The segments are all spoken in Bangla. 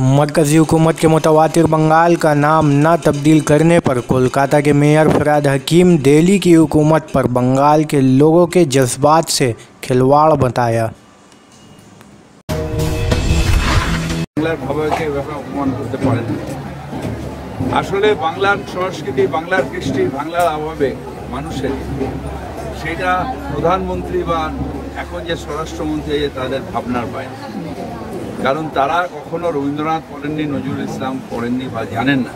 मरकजी हुकूमत के मुतवातिर बंगाल का नाम न तब्दील करने पर कोलकाता के मेयर फराद हकीम दिल्ली की हुकूमत पर बंगाल के लोगों के जज्बात से खिलवाड़ बताया। আসলে বাংলার সংস্কৃতি, বাংলার কৃষ্টি, বাংলার অভাবে মানুষের সেটা প্রধানমন্ত্রী বা এখন যে স্বরাষ্ট্রমন্ত্রী তাদের ভাবনার বাইরে। কারণ তারা কখনো রবীন্দ্রনাথ পড়েননি, নজরুল ইসলাম পড়েননি বা জানেন না।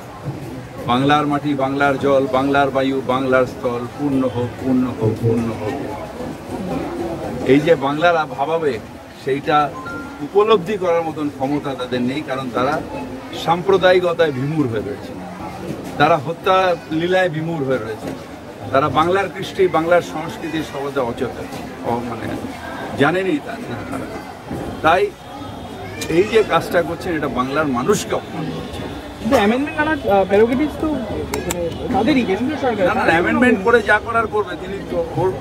বাংলার মাটি, বাংলার জল, বাংলার বায়ু, বাংলার স্থল পূর্ণ হোক, পূর্ণ হোক, পূর্ণ হোক। এই যে বাংলার ভাবাবে সেইটা উপলব্ধি করার মতন ক্ষমতা তাদের নেই, কারণ তারা সাম্প্রদায়িকতায় বিমূঢ় হয়ে রয়েছে, তারা হত্যা লীলায় বিমূঢ় হয়ে রয়েছে, তারা বাংলার কৃষ্টি, বাংলার সংস্কৃতির সর্বদা অচেতন, মানে জানেনই তা। তাই এই যে কাজটা করছেন এটা বাংলার মানুষকে অপমান করছে। অ্যামেন্ডমেন্ট করে যা করার করবে, তিনি তো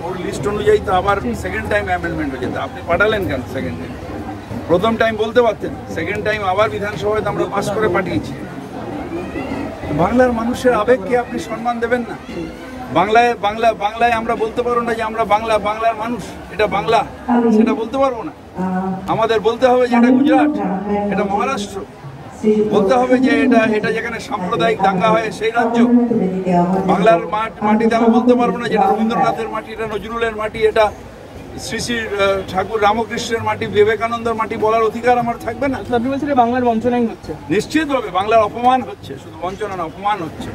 ওর লিস্ট অনুযায়ী তো আবার সেকেন্ড টাইম অ্যামেন্ডমেন্ট হয়ে যেত। আপনি পাঠালেন কেন সেকেন্ড টাইম? প্রথম টাইম বলতে পারতেন, সেকেন্ড টাইম আবার বিধানসভায় আমরা পাস করে পাঠিয়েছি। বাংলার মানুষের আবেগকে আপনি সম্মান দেবেন না? বাংলায় আমরা বলতে পারবো না যে আমরা বাংলার মানুষ, এটা বাংলা, সেটা বলতে পারবো না। আমাদের বলতে হবে যে এটা গুজরাট, এটা মহারাষ্ট্র, বলতে হবে যে এটা যেখানে সাম্প্রদায়িক দাঙ্গা হয় সেই রাজ্য। বাংলার মাটিতে আমরা বলতে পারবো না যে এটা রবীন্দ্রনাথের মাটি, এটা নজরুলের মাটি, এটা শ্রী শ্রী ঠাকুর রামকৃষ্ণের মাটি, বিবেকানন্দের মাটি বলার অধিকার আমার থাকবে না? আপনি বলছেন বাংলার বঞ্চনাই হচ্ছে। নিশ্চিতভাবে বাংলার অপমান হচ্ছে, শুধু বঞ্চনা না, অপমান হচ্ছে।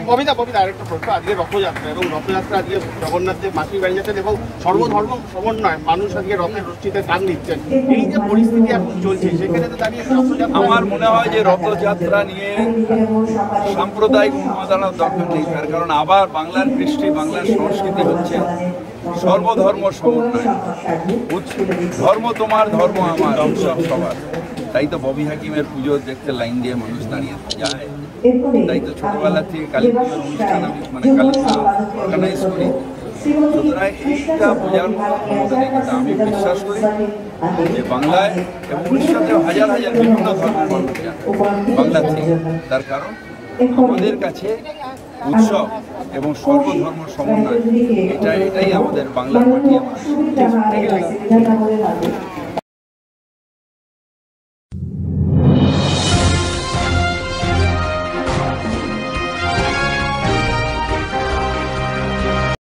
ববিতা আরেকটা প্রশ্ন, আজকে রথযাত্রা এবং রথযাত্রা আজকে জগন্নাথের মাসির বাড়ি যাচ্ছেন এবং সর্বধর্ম সমন্বয় মানুষ আজকে রথের রশ্মিতে টান দিচ্ছেন। এই যে পরিস্থিতি এখন চলছে সেখানে তো দাঁড়িয়ে আমার মনে হয় যে রথযাত্রা নিয়ে সাম্প্রদায়িক উন্মাদনার দরকার নেই। তার কারণ আবার বাংলার কৃষ্টি, বাংলার সংস্কৃতি হচ্ছে সর্বধর্ম সমন্বয়। ধর্ম তোমার, ধর্ম আমার, উৎসব সবার। তাই তো ববি হাকিমের পুজো দেখতে লাইন দিয়ে মানুষ দাঁড়িয়ে যায়। তাই তো ছোটবেলা থেকে কালী পুজোর অনুষ্ঠান আমি কালী পুজো অর্গানাইজ করি। সুতরাং এইটা বোঝার মতো ক্ষমতা নেই। কিন্তু আমি বিশ্বাস করি যে বাংলায় এবং উড়িষ্যাতে হাজার হাজার বিভিন্ন ধর্মের মানুষ যান বাংলা থেকে। তার কারণ আমাদের কাছে উৎসব এবং সর্বধর্ম সমন্বয়, এটাই আমাদের বাংলার মাটি।